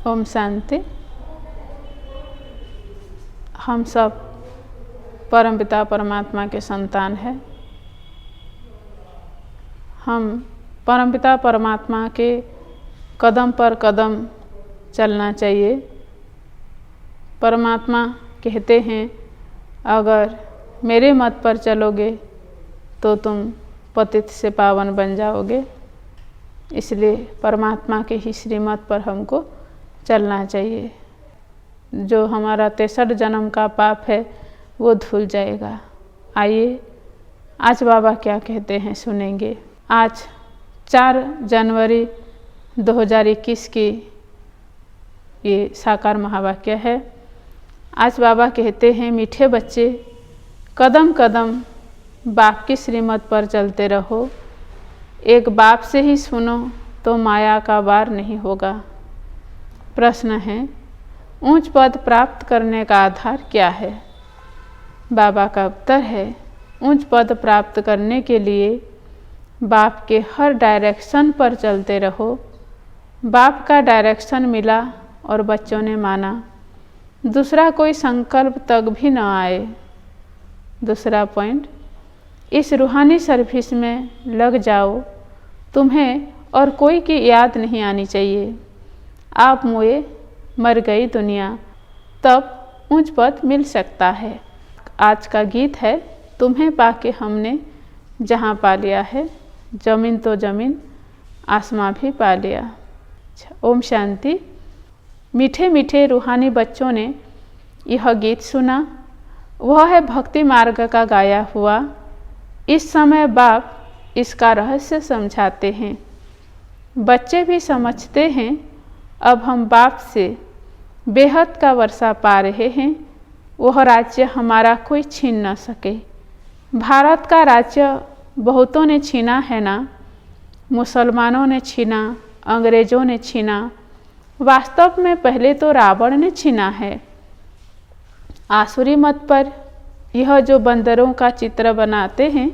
ओम शांति। हम सब परमपिता परमात्मा के संतान हैं। हम परमपिता परमात्मा के कदम पर कदम चलना चाहिए। परमात्मा कहते हैं, अगर मेरे मत पर चलोगे तो तुम पतित से पावन बन जाओगे। इसलिए परमात्मा के ही श्रीमत पर हमको चलना चाहिए। जो हमारा 63 जन्म का पाप है वो धुल जाएगा। आइए आज बाबा क्या कहते हैं सुनेंगे। आज 4 जनवरी 2021 की ये साकार महावाक्य है। आज बाबा कहते हैं, मीठे बच्चे कदम कदम बाप की श्रीमत पर चलते रहो। एक बाप से ही सुनो तो माया का वार नहीं होगा। प्रश्न है, ऊंच पद प्राप्त करने का आधार क्या है? बाबा का उत्तर है, ऊंच पद प्राप्त करने के लिए बाप के हर डायरेक्शन पर चलते रहो। बाप का डायरेक्शन मिला और बच्चों ने माना। दूसरा कोई संकल्प तक भी न आए। दूसरा पॉइंट, इस रूहानी सर्विस में लग जाओ। तुम्हें और कोई की याद नहीं आनी चाहिए। आप मोए मर गई दुनिया, तब ऊंच पद मिल सकता है। आज का गीत है, तुम्हें पाके हमने जहाँ पा लिया है, जमीन तो जमीन आसमां भी पा लिया। ओम शांति। मीठे मीठे रूहानी बच्चों ने यह गीत सुना। वह है भक्ति मार्ग का गाया हुआ। इस समय बाप इसका रहस्य समझाते हैं। बच्चे भी समझते हैं, अब हम बाप से बेहद का वर्षा पा रहे हैं। वह राज्य हमारा कोई छीन न सके। भारत का राज्य बहुतों ने छीना है ना। मुसलमानों ने छीना, अंग्रेज़ों ने छीना। वास्तव में पहले तो रावण ने छीना है। आसुरी मत पर यह जो बंदरों का चित्र बनाते हैं,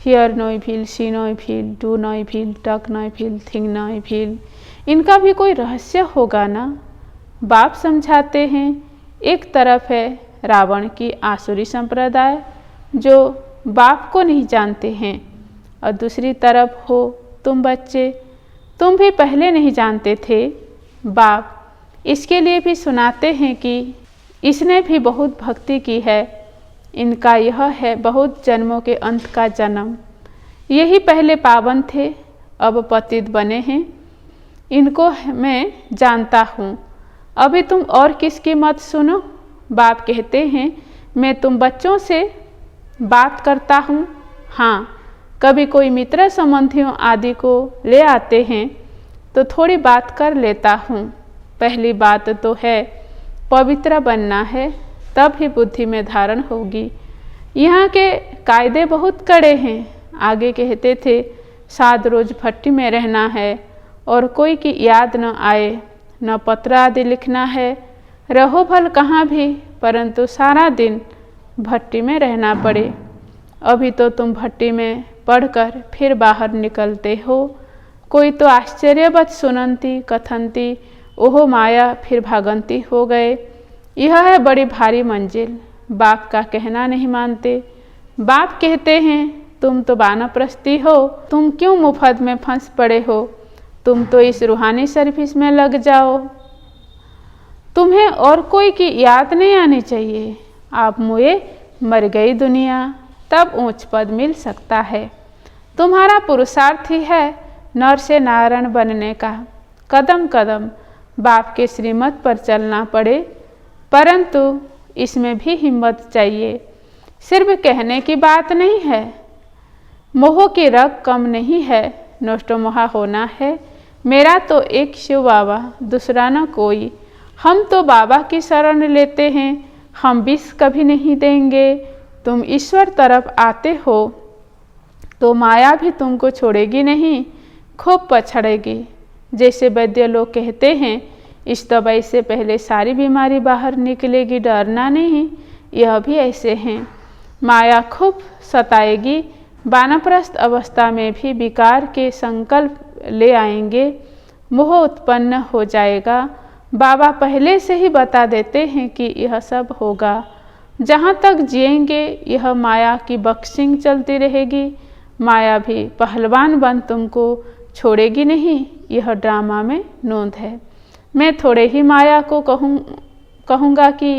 हियर नॉय भील, सी नॉय भील, डू नॉय भील, टक नॉय भील, थिंग नॉय भील, इनका भी कोई रहस्य होगा ना। बाप समझाते हैं, एक तरफ है रावण की आसुरी संप्रदाय जो बाप को नहीं जानते हैं, और दूसरी तरफ हो तुम बच्चे। तुम भी पहले नहीं जानते थे। बाप इसके लिए भी सुनाते हैं कि इसने भी बहुत भक्ति की है। इनका यह है बहुत जन्मों के अंत का जन्म। यही पहले पावन थे, अब पतित बने हैं। इनको मैं जानता हूँ। अभी तुम और किसकी मत सुनो। बाप कहते हैं, मैं तुम बच्चों से बात करता हूँ। हाँ, कभी कोई मित्र संबंधियों आदि को ले आते हैं तो थोड़ी बात कर लेता हूँ। पहली बात तो है पवित्र बनना है, तब ही बुद्धि में धारण होगी। यहाँ के कायदे बहुत कड़े हैं। आगे कहते थे, 7 रोज भट्टी में रहना है और कोई की याद न आए, न पत्र आदि लिखना है। रहो भल कहाँ भी, परंतु सारा दिन भट्टी में रहना पड़े। अभी तो तुम भट्टी में पढ़कर फिर बाहर निकलते हो। कोई तो आश्चर्यवत सुनंती कथनती, ओहो माया, फिर भागंती हो गए। यह है बड़ी भारी मंजिल। बाप का कहना नहीं मानते। बाप कहते हैं, तुम तो वानप्रस्थी हो, तुम क्यों मुफ्त में फंस पड़े हो। तुम तो इस रूहानी सर्विस में लग जाओ। तुम्हें और कोई की याद नहीं आनी चाहिए। आप मोए मर गई दुनिया, तब ऊंच पद मिल सकता है। तुम्हारा पुरुषार्थ ही है नर से नारायण बनने का। कदम कदम बाप के श्रीमत पर चलना पड़े, परंतु इसमें भी हिम्मत चाहिए। सिर्फ कहने की बात नहीं है। मोह की रग कम नहीं है, नष्ट मोहा होना है। मेरा तो एक शिव बाबा, दूसरा न कोई। हम तो बाबा की शरण लेते हैं, हम विष कभी नहीं देंगे। तुम ईश्वर तरफ आते हो तो माया भी तुमको छोड़ेगी नहीं, खूब पछड़ेगी। जैसे वैद्य लोग कहते हैं, इस दवाई से पहले सारी बीमारी बाहर निकलेगी, डरना नहीं। यह भी ऐसे हैं। माया खूब सताएगी। वानप्रस्थ अवस्था में भी विकार के संकल्प ले आएंगे। मोह उत्पन्न हो जाएगा। बाबा पहले से ही बता देते हैं कि यह सब होगा। जहाँ तक जिएंगे यह माया की बक्सिंग चलती रहेगी। माया भी पहलवान बन तुमको छोड़ेगी नहीं, यह ड्रामा में नोंद है। मैं थोड़े ही माया को कहूँगा कि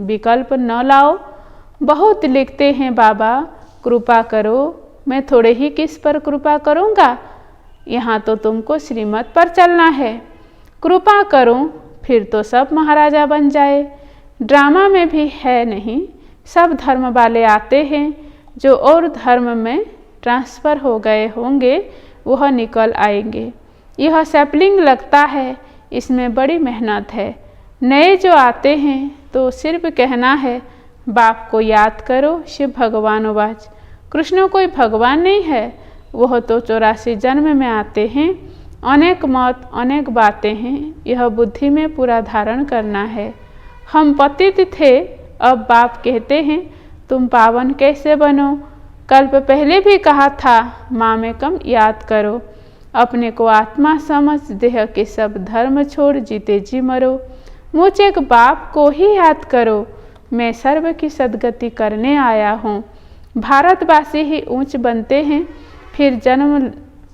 विकल्प न लाओ। बहुत लिखते हैं बाबा कृपा करो, मैं थोड़े ही किस पर कृपा करूँगा। यहाँ तो तुमको श्रीमत पर चलना है। कृपा करूँ फिर तो सब महाराजा बन जाए। ड्रामा में भी है नहीं, सब धर्म वाले आते हैं। जो और धर्म में ट्रांसफ़र हो गए होंगे वह निकल आएंगे। यह सैपलिंग लगता है, इसमें बड़ी मेहनत है। नए जो आते हैं तो सिर्फ कहना है बाप को याद करो। शिव भगवान वाच कृष्ण कोई भगवान नहीं है, वह तो 84 जन्म में आते हैं। अनेक मौत अनेक बातें हैं, यह बुद्धि में पूरा धारण करना है। हम पतित थे, अब बाप कहते हैं तुम पावन कैसे बनो। कल्प पहले भी कहा था माँ में कम याद करो। अपने को आत्मा समझ देह के सब धर्म छोड़ जीते जी मरो। मुझ एक बाप को ही याद करो, मैं सर्व की सदगति करने आया हूँ। भारतवासी ही ऊंच बनते हैं, फिर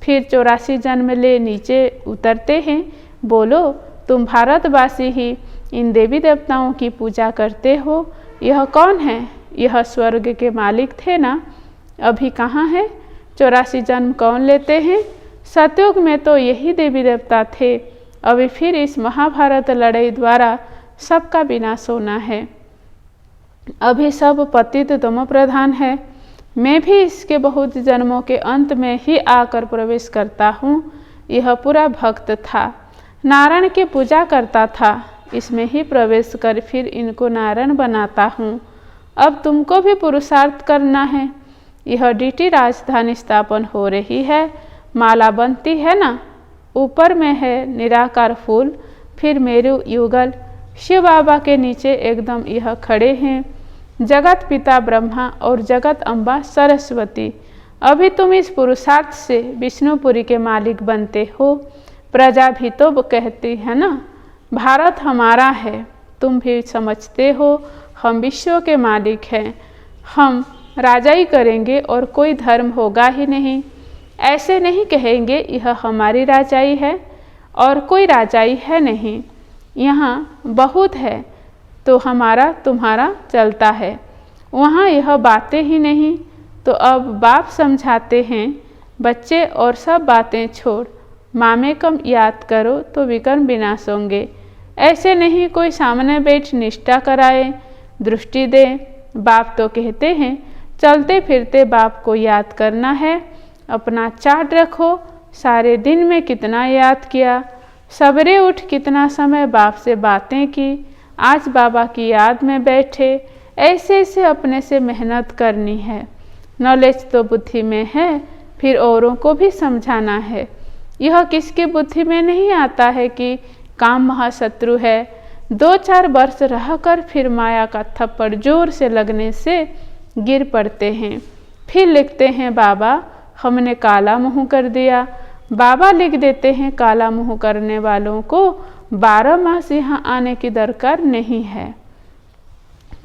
84 जन्म ले नीचे उतरते हैं। बोलो तुम भारतवासी ही इन देवी देवताओं की पूजा करते हो। यह कौन है? यह स्वर्ग के मालिक थे ना, अभी कहाँ है? 84 जन्म कौन लेते हैं? सतयुग में तो यही देवी देवता थे। अभी फिर इस महाभारत लड़ाई द्वारा सबका विनाश होना है। अभी सब पतित तमो प्रधान है। मैं भी इसके बहुत जन्मों के अंत में ही आकर प्रवेश करता हूँ। यह पूरा भक्त था, नारायण की पूजा करता था। इसमें ही प्रवेश कर फिर इनको नारायण बनाता हूँ। अब तुमको भी पुरुषार्थ करना है। यह डीटी राजधानी स्थापन हो रही है, माला बनती है ना, ऊपर में है निराकार फूल, फिर मेरु युगल। शिव बाबा के नीचे एकदम यह खड़े हैं जगत पिता ब्रह्मा और जगत अम्बा सरस्वती। अभी तुम इस पुरुषार्थ से विष्णुपुरी के मालिक बनते हो। प्रजा भी तो कहती है ना भारत हमारा है। तुम भी समझते हो हम विश्व के मालिक हैं, हम राजाई करेंगे और कोई धर्म होगा ही नहीं। ऐसे नहीं कहेंगे यह हमारी राजाई है और कोई राजाई है नहीं, यहाँ बहुत है तो हमारा तुम्हारा चलता है। वहाँ यह बातें ही नहीं। तो अब बाप समझाते हैं बच्चे और सब बातें छोड़, माँ में कम याद करो तो विकर्म विनाश होंगे। ऐसे नहीं कोई सामने बैठ निष्ठा कराए, दृष्टि दे। बाप तो कहते हैं चलते फिरते बाप को याद करना है। अपना चार्ट रखो, सारे दिन में कितना याद किया, सवेरे उठ कितना समय बाप से बातें की, आज बाबा की याद में बैठे। ऐसे ऐसे अपने से मेहनत करनी है। नॉलेज तो बुद्धि में है, फिर औरों को भी समझाना है। यह किसकी बुद्धि में नहीं आता है कि काम महाशत्रु है। 2-4 वर्ष रहकर फिर माया का थप्पड़ जोर से लगने से गिर पड़ते हैं। फिर लिखते हैं बाबा हमने काला मुँह कर दिया। बाबा लिख देते हैं काला मुँह करने वालों को 12 मास यहाँ आने की दरकार नहीं है।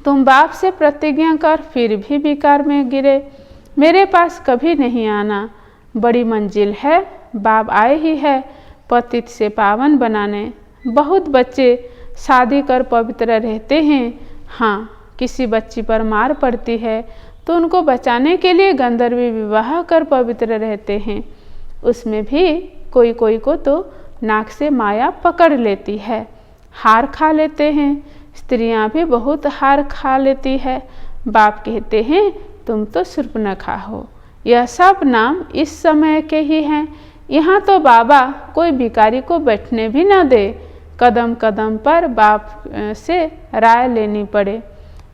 तुम बाप से प्रतिज्ञा कर फिर भी बेकार में गिरे। मेरे पास कभी नहीं आना, बड़ी मंजिल है, बाप आए ही है पतित से पावन बनाने। बहुत बच्चे शादी कर पवित्र रहते हैं। हाँ, किसी बच्ची पर मार पड़ती है तो उनको बचाने के लिए गंधर्वी विवाह कर पवित्र रहते हैं। उसमें भी कोई कोई को तो नाक से माया पकड़ लेती है, हार खा लेते हैं। स्त्रियां भी बहुत हार खा लेती है। बाप कहते हैं तुम तो शूर्पणखा हो। यह सब नाम इस समय के ही हैं। यहाँ तो बाबा कोई भिखारी को बैठने भी न दे, कदम कदम पर बाप से राय लेनी पड़े।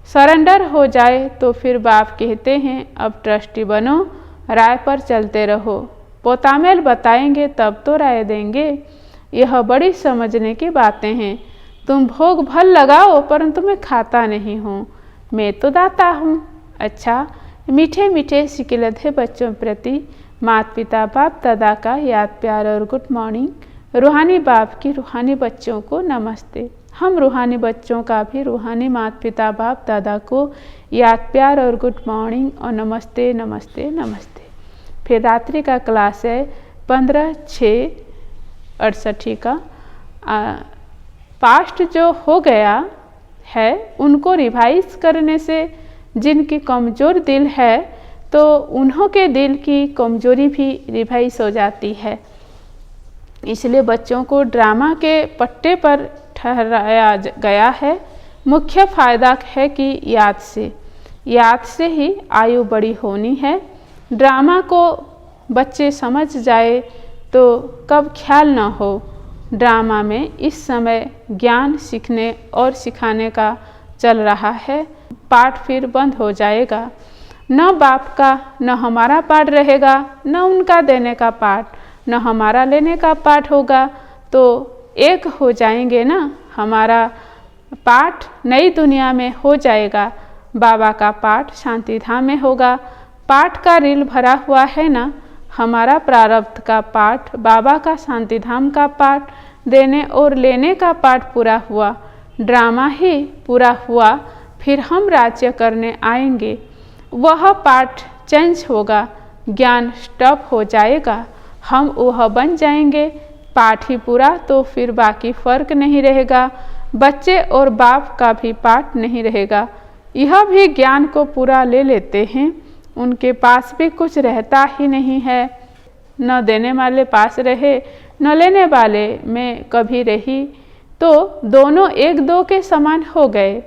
सरेंडर हो जाए तो फिर बाप कहते हैं अब ट्रस्टी बनो, राय पर चलते रहो। पोतामेल बताएंगे तब तो राय देंगे। यह बड़ी समझने की बातें हैं। तुम भोग भल लगाओ परंतु मैं खाता नहीं हूँ, मैं तो दाता हूँ। अच्छा, मीठे मीठे सिकिलधे बच्चों प्रति माता पिता बाप दादा का याद प्यार और गुड मॉर्निंग। रूहानी बाप की रूहानी बच्चों को नमस्ते। हम रूहानी बच्चों का भी रूहानी माता पिता बाप दादा को याद प्यार और गुड मॉर्निंग और नमस्ते नमस्ते नमस्ते। फिर रात्रि का क्लास है 15/6/68 का। पास्ट जो हो गया है उनको रिवाइज करने से जिनकी कमज़ोर दिल है तो उन्हों के दिल की कमजोरी भी रिवाइज हो जाती है। इसलिए बच्चों को ड्रामा के पट्टे पर ठहराया गया है। मुख्य फायदा है कि याद से ही आयु बड़ी होनी है। ड्रामा को बच्चे समझ जाए तो कब ख्याल न हो। ड्रामा में इस समय ज्ञान सीखने और सिखाने का चल रहा है। पाठ फिर बंद हो जाएगा। न बाप का न हमारा पाठ रहेगा, न उनका देने का पाठ न हमारा लेने का पाठ होगा, तो एक हो जाएंगे ना। हमारा पाठ नई दुनिया में हो जाएगा, बाबा का पाठ शांति धाम में होगा। पाठ का रील भरा हुआ है ना। हमारा प्रारब्ध का पाठ, बाबा का शांति धाम का पाठ, देने और लेने का पाठ पूरा हुआ। ड्रामा ही पूरा हुआ, फिर हम राज्य करने आएंगे। वह पाठ चेंज होगा, ज्ञान स्टॉप हो जाएगा, हम वह बन जाएंगे। पाठ ही पूरा तो फिर बाकी फर्क नहीं रहेगा। बच्चे और बाप का भी पाठ नहीं रहेगा। यह भी ज्ञान को पूरा ले लेते हैं, उनके पास भी कुछ रहता ही नहीं है। न देने वाले पास रहे न लेने वाले में कभी रही, तो दोनों एक दो के समान हो गए।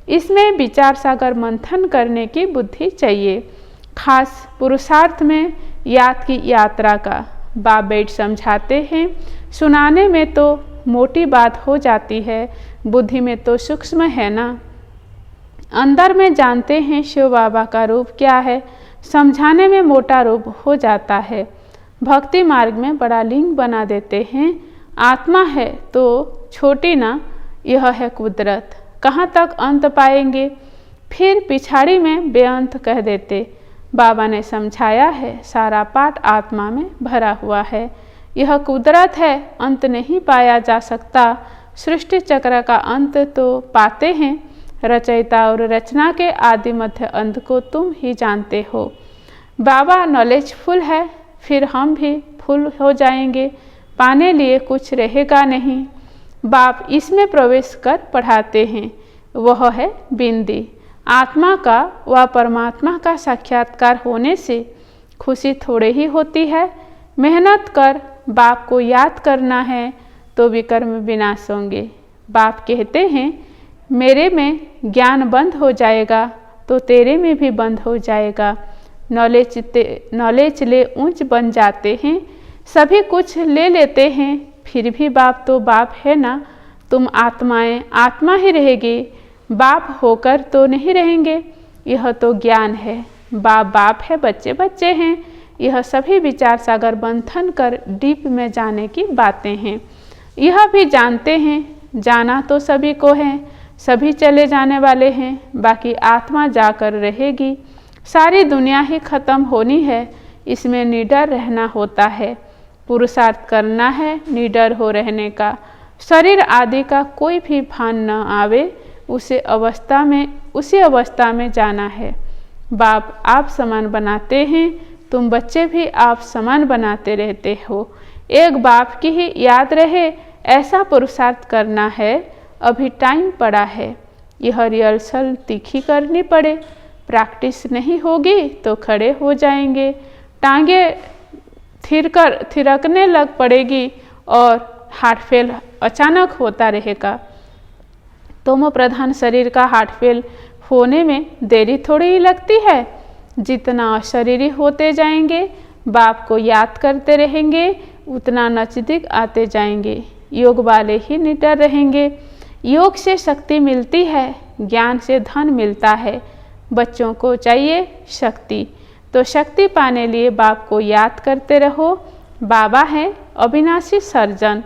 इसमें विचार सागर मंथन करने की बुद्धि चाहिए। खास पुरुषार्थ में याद की यात्रा का बाप बैठ समझाते हैं। सुनाने में तो मोटी बात हो जाती है, बुद्धि में तो सूक्ष्म है ना। अंदर में जानते हैं शिव बाबा का रूप क्या है, समझाने में मोटा रूप हो जाता है। भक्ति मार्ग में बड़ा लिंग बना देते हैं। आत्मा है तो छोटी ना, यह है कुदरत, कहाँ तक अंत पाएंगे। फिर पिछाड़ी में बेअंत कह देते। बाबा ने समझाया है, सारा पाठ आत्मा में भरा हुआ है। यह कुदरत है, अंत नहीं पाया जा सकता। सृष्टि चक्र का अंत तो पाते हैं, रचयिता और रचना के आदि मध्य अंत को तुम ही जानते हो। बाबा नॉलेजफुल है, फिर हम भी फुल हो जाएंगे, पाने लिए कुछ रहेगा नहीं। बाप इसमें प्रवेश कर पढ़ाते हैं, वह है बिंदी। आत्मा का व परमात्मा का साक्षात्कार होने से खुशी थोड़े ही होती है। मेहनत कर बाप को याद करना है तो विकर्म विनाश होंगे। बाप कहते हैं, मेरे में ज्ञान बंद हो जाएगा तो तेरे में भी बंद हो जाएगा। नॉलेज ले ऊंच बन जाते हैं, सभी कुछ ले लेते हैं, फिर भी बाप तो बाप है ना। तुम आत्माएं आत्मा ही रहेगी, बाप होकर तो नहीं रहेंगे। यह तो ज्ञान है। बाप बाप है, बच्चे बच्चे हैं। यह सभी विचार सागर मंथन कर डीप में जाने की बातें हैं। यह भी जानते हैं, जाना तो सभी को है, सभी चले जाने वाले हैं, बाकी आत्मा जाकर रहेगी। सारी दुनिया ही खत्म होनी है, इसमें निडर रहना होता है। पुरुषार्थ करना है निडर हो रहने का। शरीर आदि का कोई भी भान न आवे, उसी अवस्था में जाना है। बाप आप समान बनाते हैं, तुम बच्चे भी आप समान बनाते रहते हो। एक बाप की ही याद रहे, ऐसा पुरुषार्थ करना है। अभी टाइम पड़ा है, यह रिहर्सल तीखी करनी पड़े। प्रैक्टिस नहीं होगी तो खड़े हो जाएंगे, टांगे थिरकने लग पड़ेगी और हार्ट फेल अचानक होता रहेगा। तमो प्रधान शरीर का हार्ट फेल होने में देरी थोड़ी ही लगती है। जितना अशरीरी होते जाएंगे, बाप को याद करते रहेंगे, उतना नजदीक आते जाएंगे। योग वाले ही निडर रहेंगे। योग से शक्ति मिलती है, ज्ञान से धन मिलता है। बच्चों को चाहिए शक्ति, तो शक्ति पाने लिए बाप को याद करते रहो। बाबा है अविनाशी सर्जन,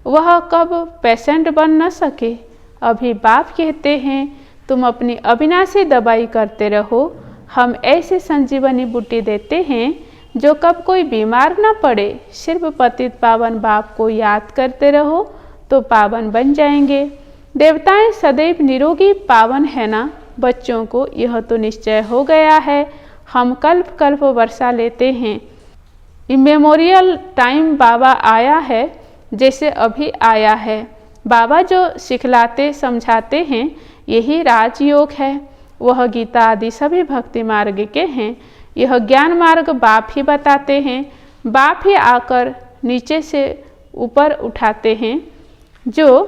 वह कब पेशेंट बन न सके। अभी बाप कहते हैं, तुम अपनी अविनाशी दवाई करते रहो। हम ऐसे संजीवनी बूटी देते हैं, जो कब कोई बीमार न पड़े। सिर्फ पतित पावन बाप को याद करते रहो तो पावन बन जाएंगे। देवताएं सदैव निरोगी पावन है ना। बच्चों को यह तो निश्चय हो गया है। हम कल्प कल्प वर्षा लेते हैं। इमेमोरियल टाइम बाबा आया है, जैसे अभी आया है। बाबा जो सिखलाते समझाते हैं यही राजयोग है। वह गीता आदि सभी भक्ति मार्ग के हैं। यह ज्ञान मार्ग बाप ही बताते हैं। बाप ही आकर नीचे से ऊपर उठाते हैं। जो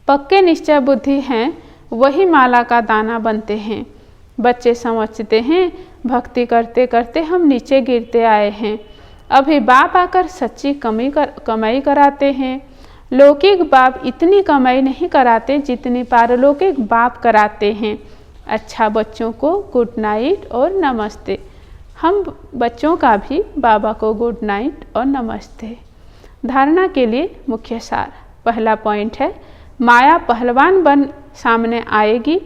पक्के निश्चय बुद्धि हैं वही माला का दाना बनते हैं। बच्चे समझते हैं भक्ति करते करते हम नीचे गिरते आए हैं। अभी बाप आकर सच्ची कमाई कराते हैं। लौकिक बाप इतनी कमाई नहीं कराते जितनी पारलौकिक बाप कराते हैं। अच्छा बच्चों को गुड नाइट और नमस्ते। हम बच्चों का भी बाबा को गुड नाइट और नमस्ते। धारणा के लिए मुख्य सार। पहला पॉइंट है, माया पहलवान बन सामने आएगी,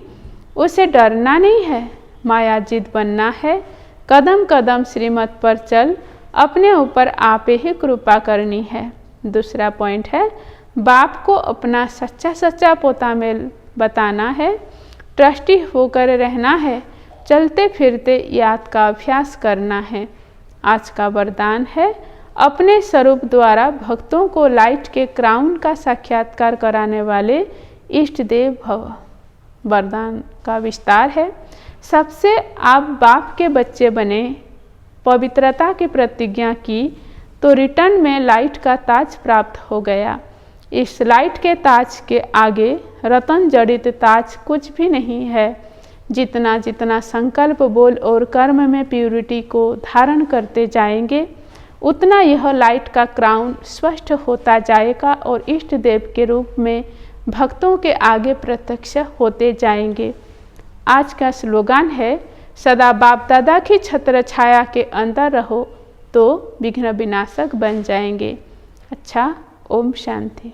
उसे डरना नहीं है। माया जिद बनना है। कदम कदम श्रीमत पर चल, अपने ऊपर आपे ही कृपा करनी है। दूसरा पॉइंट है, बाप को अपना सच्चा सच्चा पोता मेल बताना है। ट्रस्टी होकर रहना है। चलते फिरते याद का अभ्यास करना है। आज का वरदान है, अपने स्वरूप द्वारा भक्तों को लाइट के क्राउन का साक्षात्कार कराने वाले इष्ट देव भव। वरदान का विस्तार है। सबसे आप बाप के बच्चे बने, पवित्रता की प्रतिज्ञा की तो रिटर्न में लाइट का ताज प्राप्त हो गया। इस लाइट के ताज के आगे रतन जड़ित ताज कुछ भी नहीं है। जितना जितना संकल्प बोल और कर्म में प्यूरिटी को धारण करते जाएंगे उतना यह लाइट का क्राउन स्पष्ट होता जाएगा और इष्ट देव के रूप में भक्तों के आगे प्रत्यक्ष होते जाएंगे। आज का स्लोगान है, सदा बाप दादा की छत्र छाया के अंदर रहो तो विघ्न विनाशक बन जाएंगे। अच्छा, ओम शांति।